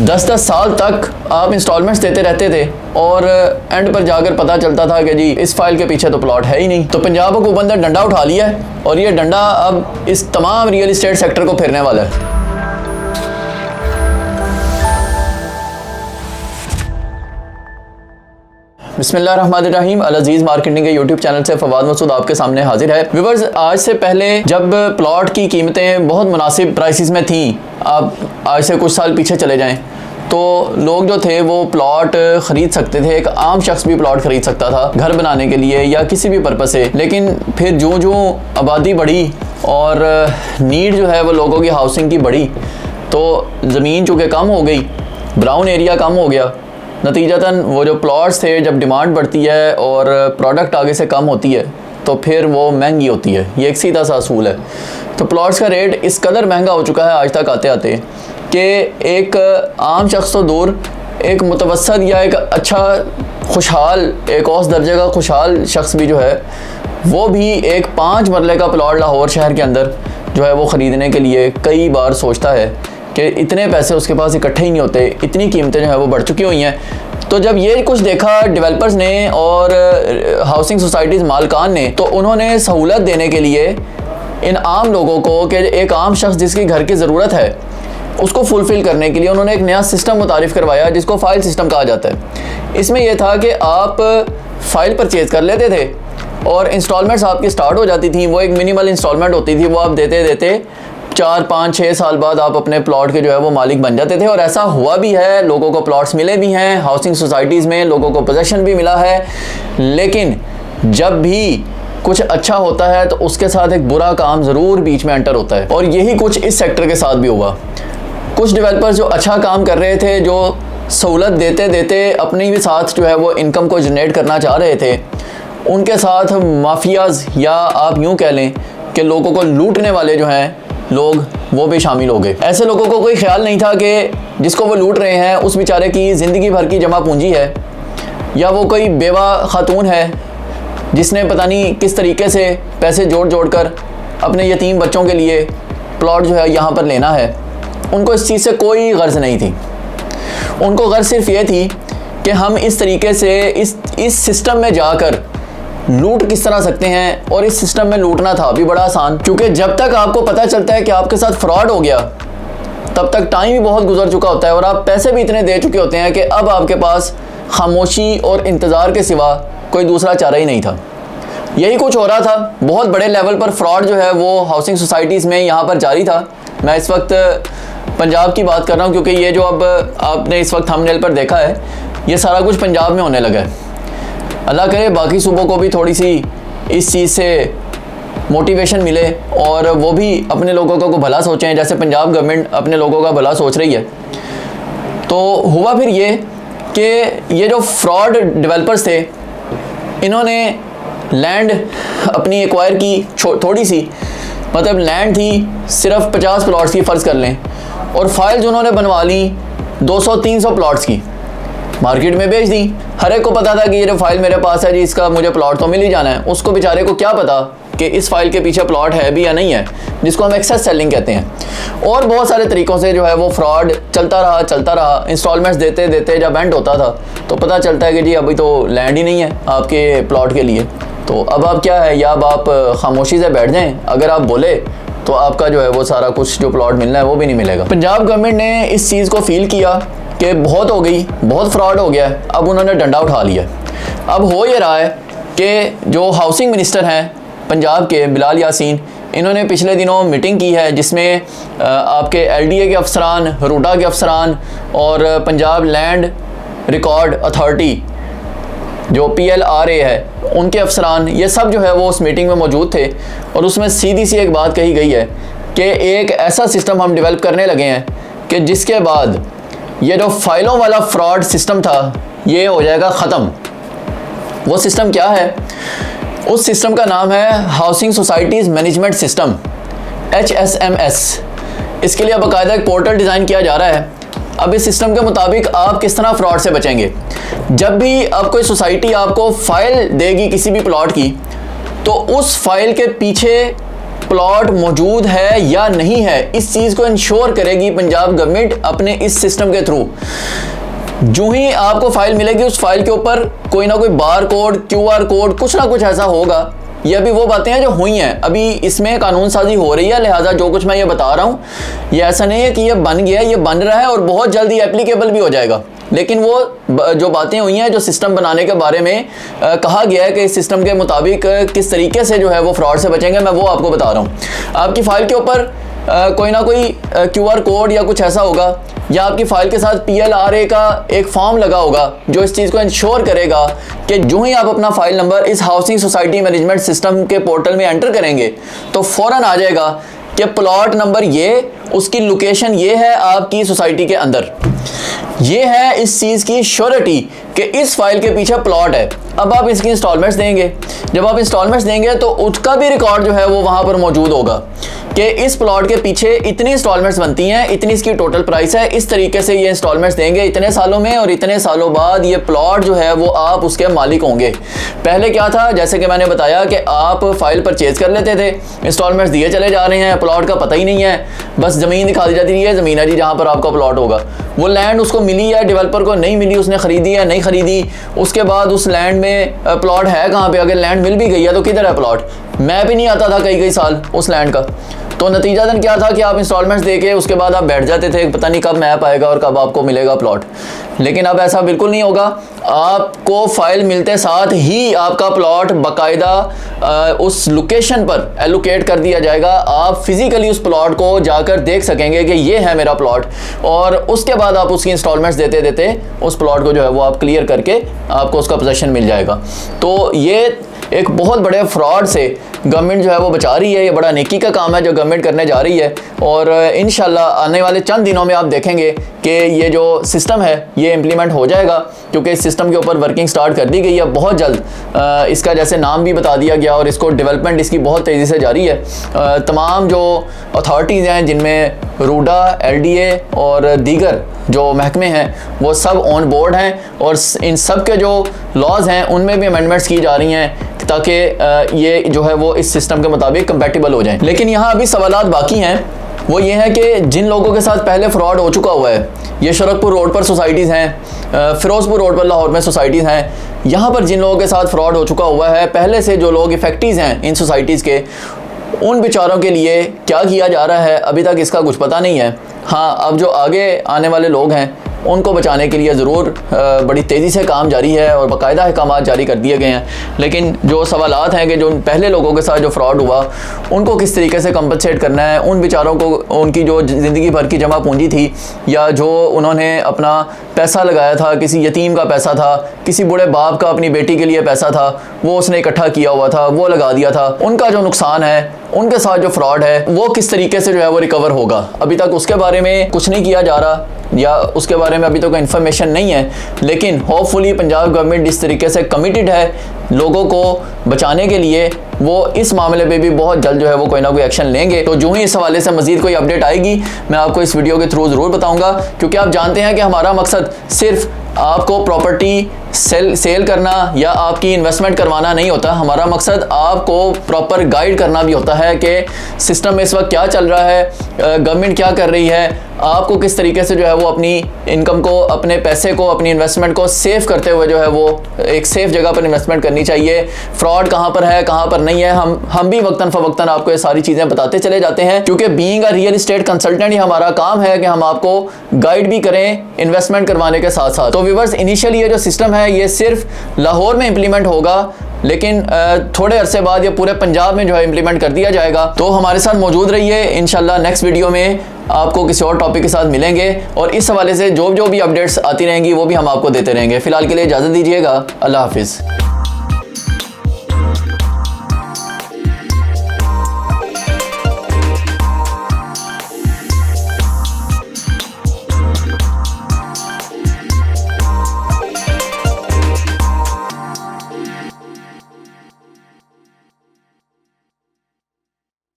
10-10 साल तक आप इंस्टॉलमेंट्स देते रहते थे और एंड पर जाकर पता चलता था कि जी इस फाइल के पीछे तो प्लॉट है ही नहीं। तो पंजाब हुकूमत ने डंडा उठा लिया है और ये डंडा अब इस तमाम रियल इस्टेट सेक्टर को फिरने वाला है। बिस्मिल्लाहिर्रहमानिर्रहीम। अल अज़ीज़ मार्केटिंग के यूट्यूब चैनल से फवाद मसूद आपके सामने हाजिर है। व्यूअर्स, आज से पहले जब प्लॉट की कीमतें बहुत मुनासिब प्राइसेस में थीं, आप आज से कुछ साल पीछे चले जाएं तो लोग जो थे वो प्लॉट ख़रीद सकते थे। एक आम शख्स भी प्लॉट ख़रीद सकता था घर बनाने के लिए या किसी भी पर्पज़ से। लेकिन फिर जो आबादी बढ़ी और नीड जो है वो लोगों की हाउसिंग की बढ़ी, तो ज़मीन चूँकि कम हो गई, ब्राउन एरिया कम हो गया, नतीजतन वो जो प्लॉट्स थे, जब डिमांड बढ़ती है और प्रोडक्ट आगे से कम होती है तो फिर वो महंगी होती है। ये एक सीधा सा असूल है। तो प्लॉट्स का रेट इस कदर महंगा हो चुका है आज तक आते आते कि एक आम शख्स तो दूर, एक मुतवस्सत या एक अच्छा खुशहाल, एक औसत दर्जे का खुशहाल शख्स भी जो है वो भी एक 5 मरले का प्लॉट लाहौर शहर के अंदर जो है वो ख़रीदने के लिए कई बार सोचता है कि इतने पैसे उसके पास इकट्ठे ही नहीं होते, इतनी कीमतें जो है वो बढ़ चुकी हुई हैं। तो जब ये कुछ देखा डेवलपर्स ने और हाउसिंग सोसाइटीज़ मालकान ने, तो उन्होंने सहूलत देने के लिए इन आम लोगों को कि एक आम शख्स जिसकी घर की ज़रूरत है उसको फुलफ़िल करने के लिए उन्होंने एक नया सिस्टम मुतारिफ़ करवाया जिसको फ़ाइल सिस्टम कहा जाता है। इसमें यह था कि आप फ़ाइल परचेज़ कर लेते थे और इंस्टॉलमेंट्स आपकी स्टार्ट हो जाती थी। वो एक मिनिमल इंस्टॉलमेंट होती थी, वो आप देते देते 4, 5, 6 साल बाद आप अपने प्लॉट के जो है वो मालिक बन जाते थे। और ऐसा हुआ भी है, लोगों को प्लॉट्स मिले भी हैं, हाउसिंग सोसाइटीज़ में लोगों को पोजेसन भी मिला है। लेकिन जब भी कुछ अच्छा होता है तो उसके साथ एक बुरा काम ज़रूर बीच में एंटर होता है, और यही कुछ इस सेक्टर के साथ भी हुआ। कुछ डेवलपर्स जो अच्छा काम कर रहे थे, जो सहूलत देते देते अपनी भी साथ जो है वो इनकम को जनरेट करना चाह रहे थे, उनके साथ माफियाज़ या आप यूँ कह लें कि लोगों को लूटने वाले जो हैं लोग, वो भी शामिल हो गए। ऐसे लोगों को कोई ख्याल नहीं था कि जिसको वो लूट रहे हैं उस बेचारे की ज़िंदगी भर की जमा पूंजी है, या वो कोई बेवा खातून है जिसने पता नहीं किस तरीके से पैसे जोड़ कर अपने यतीम बच्चों के लिए प्लॉट जो है यहाँ पर लेना है। उनको इस चीज़ से कोई गर्ज नहीं थी। उनको गर्ज सिर्फ ये थी कि हम इस तरीके से इस सिस्टम में जाकर लूट किस तरह सकते हैं। और इस सिस्टम में लूटना था भी बड़ा आसान, क्योंकि जब तक आपको पता चलता है कि आपके साथ फ्रॉड हो गया तब तक टाइम भी बहुत गुजर चुका होता है और आप पैसे भी इतने दे चुके होते हैं कि अब आपके पास खामोशी और इंतज़ार के सिवा कोई दूसरा चारा ही नहीं था। यही कुछ हो रहा था। बहुत बड़े लेवल पर फ्रॉड जो है वो हाउसिंग सोसाइटीज़ में यहाँ पर जारी था। मैं इस वक्त पंजाब की बात कर रहा हूँ, क्योंकि ये जो अब आपने इस वक्त थंबनेल पर देखा है ये सारा कुछ पंजाब में होने लगा है। अल्लाह करे बाकी सूबों को भी थोड़ी सी इस चीज़ से मोटिवेशन मिले और वो भी अपने लोगों को भला सोचें, जैसे पंजाब गवर्नमेंट अपने लोगों का भला सोच रही है। तो हुआ फिर ये कि ये जो फ्रॉड डेवलपर्स थे, इन्होंने लैंड अपनी एक्वायर की थोड़ी सी, मतलब लैंड थी सिर्फ 50 प्लॉट्स की फ़र्ज़ कर लें, और फाइल्स उन्होंने बनवा ली 200-300 प्लॉट्स की, मार्केट में बेच दी। हर एक को पता था कि ये जो फाइल मेरे पास है जी, इसका मुझे प्लॉट तो मिल ही जाना है। उसको बेचारे को क्या पता कि इस फाइल के पीछे प्लॉट है भी या नहीं है, जिसको हम एक्सेस सेलिंग कहते हैं। और बहुत सारे तरीक़ों से जो है वो फ्रॉड चलता रहा। इंस्टॉलमेंट्स देते देते जब एंड होता था तो पता चलता है कि जी अभी तो लैंड ही नहीं है आपके प्लॉट के लिए। तो अब आप क्या है, या अब आप खामोशी से बैठ जाएँ, अगर आप बोले तो आपका जो है वो सारा कुछ जो प्लॉट मिलना है वो भी नहीं मिलेगा। पंजाब गवर्नमेंट ने इस चीज़ को फील किया कि बहुत हो गई, बहुत फ्रॉड हो गया है। अब उन्होंने डंडा उठा लिया। अब हो ये रहा है कि जो हाउसिंग मिनिस्टर हैं पंजाब के, बिलाल यासीन, इन्होंने पिछले दिनों मीटिंग की है जिसमें आपके LDA के अफसरान, रूडा के अफसरान और पंजाब लैंड रिकॉर्ड अथॉरिटी जो PLRA है उनके अफसरान, ये सब जो है वो उस मीटिंग में मौजूद थे। और उसमें सीधी सी एक बात कही गई है कि एक ऐसा सिस्टम हम डेवलप करने लगे हैं कि जिसके बाद ये जो फाइलों वाला फ्रॉड सिस्टम था ये हो जाएगा ख़त्म। वो सिस्टम क्या है? उस सिस्टम का नाम है housing societies management system, HSMS। इसके लिए बाकायदा एक पोर्टल डिज़ाइन किया जा रहा है। अब इस सिस्टम के मुताबिक आप किस तरह फ्रॉड से बचेंगे। जब भी अब कोई सोसाइटी आपको फ़ाइल देगी किसी भी प्लॉट की, तो उस फाइल के पीछे प्लॉट मौजूद है या नहीं है, इस चीज़ को इंश्योर करेगी पंजाब गवर्नमेंट अपने इस सिस्टम के थ्रू। जो ही आपको फाइल मिलेगी उस फाइल के ऊपर कोई ना कोई बार कोड, QR कोड, कुछ ना कुछ ऐसा होगा। ये अभी वो बातें हैं जो हुई हैं, अभी इसमें कानून साजी हो रही है, लिहाजा जो कुछ मैं ये बता रहा हूँ ये ऐसा नहीं है कि ये बन गया, ये बन रहा है और बहुत जल्दी एप्लीकेबल भी हो जाएगा। लेकिन वो जो बातें हुई हैं, जो सिस्टम बनाने के बारे में कहा गया है कि इस सिस्टम के मुताबिक किस तरीके से जो है वो फ्रॉड से बचेंगे, मैं वो आपको बता रहा हूँ। आपकी फ़ाइल के ऊपर कोई ना कोई QR कोड या कुछ ऐसा होगा, या आपकी फ़ाइल के साथ PLRA का एक फॉर्म लगा होगा जो इस चीज़ को इंश्योर करेगा कि जो ही आप अपना फ़ाइल नंबर इस हाउसिंग सोसाइटी मैनेजमेंट सिस्टम के पोर्टल में एंटर करेंगे तो फ़ौरन आ जाएगा कि प्लॉट नंबर ये, उसकी लोकेशन ये है आपकी सोसाइटी के अंदर। ये है इस चीज़ की श्योरिटी कि इस फाइल के पीछे प्लॉट है। अब आप इसकी इंस्टॉलमेंट्स देंगे, जब आप इंस्टॉलमेंट्स देंगे तो उसका भी रिकॉर्ड जो है वो वहाँ पर मौजूद होगा कि इस प्लॉट के पीछे इतनी इंस्टॉलमेंट्स बनती हैं, इतनी इसकी टोटल प्राइस है, इस तरीके से ये इंस्टॉलमेंट्स देंगे इतने सालों में, और इतने सालों बाद ये प्लॉट जो है वो आप उसके मालिक होंगे। पहले क्या था, जैसे कि मैंने बताया कि आप फाइल परचेज कर लेते थे, इंस्टॉलमेंट्स दिए चले जा रहे हैं, प्लॉट का पता ही नहीं है, बस ज़मीन दिखा दी जाती है, ज़मीन है जी जहाँ पर आपका प्लॉट होगा। वो लैंड उसको मिली है, डेवलपर को नहीं मिली, उसने ख़रीदी है नहीं ख़रीदी, उसके बाद उस लैंड में प्लॉट है कहाँ पे, अगर लैंड मिल भी गई है तो किधर है प्लॉट, मैप ही नहीं आता था कई साल उस लैंड का। तो नतीजातन क्या था कि आप इंस्टॉलमेंट्स देके उसके बाद आप बैठ जाते थे, पता नहीं कब मैप आएगा और कब आपको मिलेगा प्लॉट। लेकिन अब ऐसा बिल्कुल नहीं होगा, आपको फाइल मिलते साथ ही आपका प्लॉट बाकायदा उस लोकेशन पर एलोकेट कर दिया जाएगा। आप फिजिकली उस प्लॉट को जाकर देख सकेंगे कि ये है मेरा प्लॉट, और उसके बाद आप उसकी इंस्टॉलमेंट्स देते देते उस प्लॉट को जो है वो आप क्लियर करके आपको उसका पोजेसन मिल जाएगा। तो ये एक बहुत बड़े फ्रॉड से गवर्नमेंट जो है वो बचा रही है। ये बड़ा नेकी का काम है जो गवर्नमेंट करने जा रही है, और इंशाल्लाह आने वाले चंद दिनों में आप देखेंगे कि ये जो सिस्टम है ये इम्प्लीमेंट हो जाएगा, क्योंकि इस सिस्टम के ऊपर वर्किंग स्टार्ट कर दी गई है बहुत जल्द। इसका जैसे नाम भी बता दिया गया और इसको डेवलपमेंट इसकी बहुत तेज़ी से जारी है। तमाम जो अथॉरिटीज़ हैं जिनमें रूडा, LDA और दीगर जो महकमे हैं वो सब ऑन बोर्ड हैं, और इन सब के जो लॉज हैं उनमें भी अमेंडमेंट्स की जा रही हैं ताकि ये जो है वो इस सिस्टम के मुताबिक कंपैटिबल हो जाएं। लेकिन यहाँ अभी सवालात बाकी हैं, वो ये है कि जिन लोगों के साथ पहले फ्रॉड हो चुका हुआ है, ये शरकपुर रोड पर सोसाइटीज़ हैं, फिरोज़पुर रोड पर लाहौर में सोसाइटीज़ हैं, यहाँ पर जिन लोगों के साथ फ्रॉड हो चुका हुआ है पहले से, जो लोग इफेक्टिव हैं इन सोसाइटीज़ के, उन बेचारों के लिए क्या किया जा रहा है अभी तक इसका कुछ पता नहीं है। हाँ, अब जो आगे आने वाले लोग हैं उनको बचाने के लिए ज़रूर बड़ी तेज़ी से काम जारी है और बाकायदा अहकाम जारी कर दिए गए हैं। लेकिन जो सवालात हैं कि जो पहले लोगों के साथ जो फ्रॉड हुआ उनको किस तरीके से कंपनसेट करना है, उन बेचारों को उनकी जो ज़िंदगी भर की जमा पूंजी थी या जो उन्होंने अपना पैसा लगाया था, किसी यतीम का पैसा था, किसी बूढ़े बाप का अपनी बेटी के लिए पैसा था, वो उसने इकट्ठा किया हुआ था, वो लगा दिया था, उनका जो नुकसान है, उनके साथ जो फ्रॉड है वो किस तरीके से जो है वो रिकवर होगा, अभी तक उसके बारे में कुछ नहीं किया जा रहा, या उसके बारे में अभी तो कोई इन्फॉर्मेशन नहीं है। लेकिन होपफुली पंजाब गवर्नमेंट जिस तरीके से कमिटेड है लोगों को बचाने के लिए, वो इस मामले पे भी बहुत जल्द जो है वो कोई ना कोई एक्शन लेंगे। तो जो ही इस हवाले से मज़ीद कोई अपडेट आएगी मैं आपको इस वीडियो के थ्रू ज़रूर बताऊंगा, क्योंकि आप जानते हैं कि हमारा मकसद सिर्फ आपको प्रॉपर्टी सेल करना या आपकी इन्वेस्टमेंट करवाना नहीं होता। हमारा मकसद आपको प्रॉपर गाइड करना भी होता है कि सिस्टम में इस वक्त क्या चल रहा है, गवर्नमेंट क्या कर रही है, आपको किस तरीके से जो है वो अपनी इनकम को, अपने पैसे को, अपनी इन्वेस्टमेंट को सेव करते हुए जो है वो एक सेफ जगह पर इन्वेस्टमेंट करनी चाहिए। फ्रॉड कहाँ पर है, कहाँ पर नहीं है, हम भी वक्तन फ़वक्तन आपको ये सारी चीज़ें बताते चले जाते हैं, क्योंकि being a real estate consultant ही हमारा काम है कि हम आपको गाइड भी करें इन्वेस्टमेंट करवाने के साथ साथ। तो व्यूअर्स, इनिशियली ये जो सिस्टम है ये सिर्फ लाहौर में इम्प्लीमेंट होगा, लेकिन थोड़े अरसे बाद ये पूरे पंजाब में जो है इम्प्लीमेंट कर दिया जाएगा। तो हमारे साथ मौजूद रहिए, इंशाल्लाह नेक्स्ट वीडियो में आपको किसी और टॉपिक के साथ मिलेंगे, और इस हवाले से जो भी अपडेट्स आती रहेंगी वो भी हम आपको देते रहेंगे। फ़िलहाल के लिए इजाज़त दीजिएगा, अल्लाह हाफिज़।